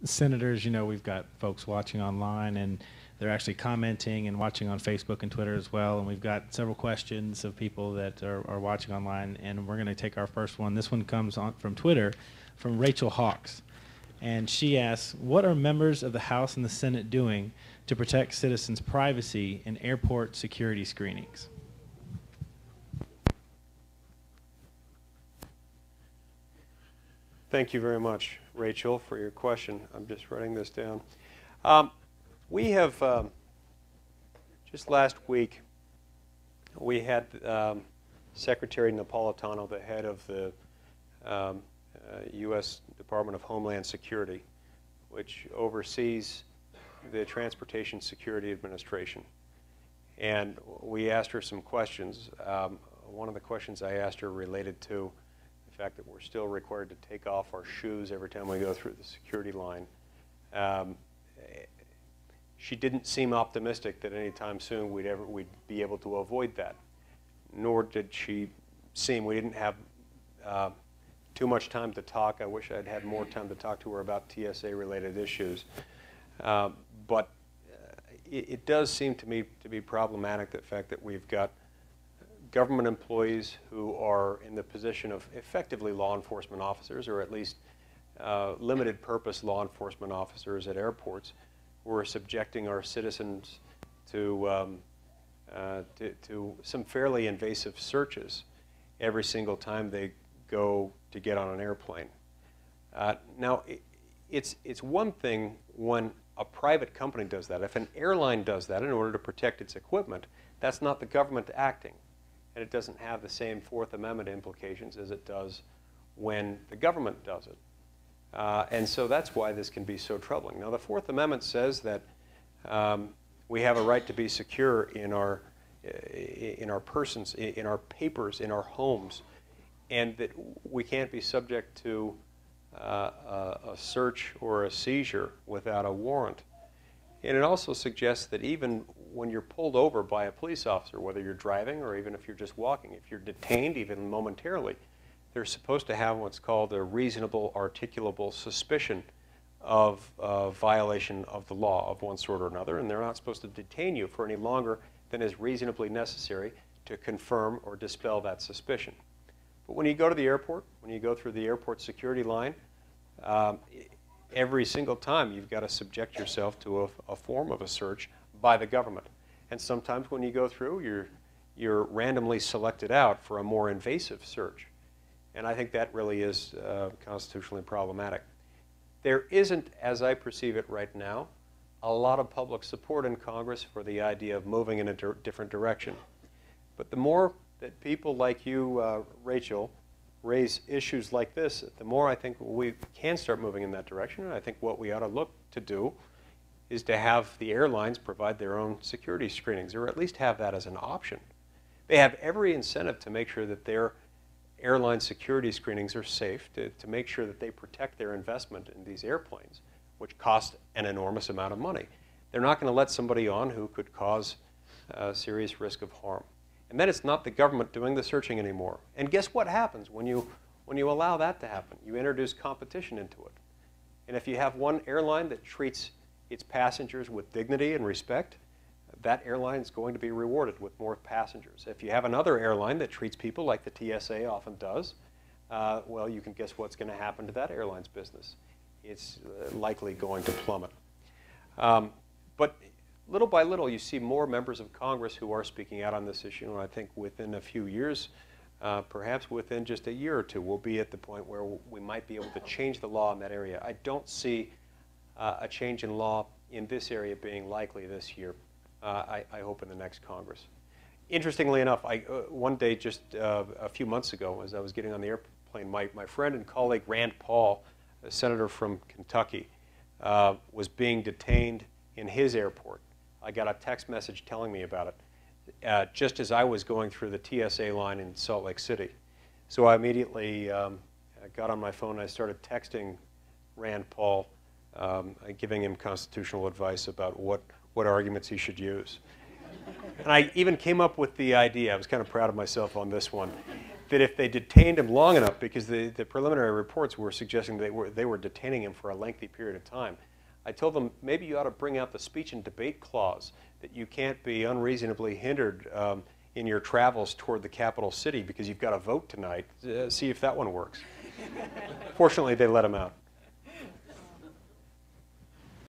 senators, you know, we've got folks watching online, and they're actually commenting and watching on Facebook and Twitter as well. And we've got several questions of people that are watching online, and we're going to take our first one. This one comes on from Twitter, from Rachel Hawks. And she asks, what are members of the House and the Senate doing to protect citizens' privacy in airport security screenings? Thank you very much, Rachel, for your question. I'm just writing this down. We have, just last week, we had Secretary Napolitano, the head of the U.S. Department of Homeland Security, which oversees the Transportation Security Administration. And we asked her some questions. One of the questions I asked her related to the fact that we're still required to take off our shoes every time we go through the security line. She didn't seem optimistic that anytime soon we'd be able to avoid that. Nor did she seem, we didn't have too much time to talk. I wish I'd had more time to talk to her about TSA-related issues. But it does seem to me to be problematic, the fact that we've got government employees who are in the position of effectively law enforcement officers, or at least limited purpose law enforcement officers at airports, who are subjecting our citizens to some fairly invasive searches every single time they go to get on an airplane. Now, it's one thing when a private company does that. If an airline does that in order to protect its equipment, that's not the government acting. And it doesn't have the same Fourth Amendment implications as it does when the government does it. And so that's why this can be so troubling. Now, the Fourth Amendment says that we have a right to be secure in our persons, in our papers, in our homes, and that we can't be subject to a search or a seizure without a warrant. And it also suggests that even when you're pulled over by a police officer, whether you're driving or even if you're just walking, if you're detained even momentarily, they're supposed to have what's called a reasonable, articulable suspicion of violation of the law of one sort or another, and they're not supposed to detain you for any longer than is reasonably necessary to confirm or dispel that suspicion. But when you go to the airport, when you go through the airport security line, every single time you've got to subject yourself to a form of a search by the government. And sometimes when you go through, you're randomly selected out for a more invasive search. And I think that really is constitutionally problematic. There isn't, as I perceive it right now, a lot of public support in Congress for the idea of moving in a different direction. But the more that people like you, Rachel, raise issues like this, the more I think we can start moving in that direction. And I think what we ought to look to do is to have the airlines provide their own security screenings, or at least have that as an option. They have every incentive to make sure that their airline security screenings are safe, to make sure that they protect their investment in these airplanes, which cost an enormous amount of money. They're not going to let somebody on who could cause serious risk of harm. And then it's not the government doing the searching anymore. And guess what happens when you allow that to happen? You introduce competition into it. And if you have one airline that treats its passengers with dignity and respect, that airline is going to be rewarded with more passengers. If you have another airline that treats people like the TSA often does, well, you can guess what's going to happen to that airline's business. It's likely going to plummet. But little by little, you see more members of Congress who are speaking out on this issue, and I think within a few years, perhaps within just a year or two, we'll be at the point where we might be able to change the law in that area. I don't see a change in law in this area being likely this year. I hope in the next Congress. Interestingly enough, one day just a few months ago, as I was getting on the airplane, my friend and colleague Rand Paul, a senator from Kentucky, was being detained in his airport. I got a text message telling me about it, just as I was going through the TSA line in Salt Lake City. So I immediately got on my phone and I started texting Rand Paul, giving him constitutional advice about what arguments he should use. And I even came up with the idea, I was kind of proud of myself on this one, that if they detained him long enough, because the preliminary reports were suggesting they were detaining him for a lengthy period of time, I told them maybe you ought to bring out the speech and debate clause, that you can't be unreasonably hindered in your travels toward the capital city because you've got a vote tonight. See if that one works. Fortunately, they let him out.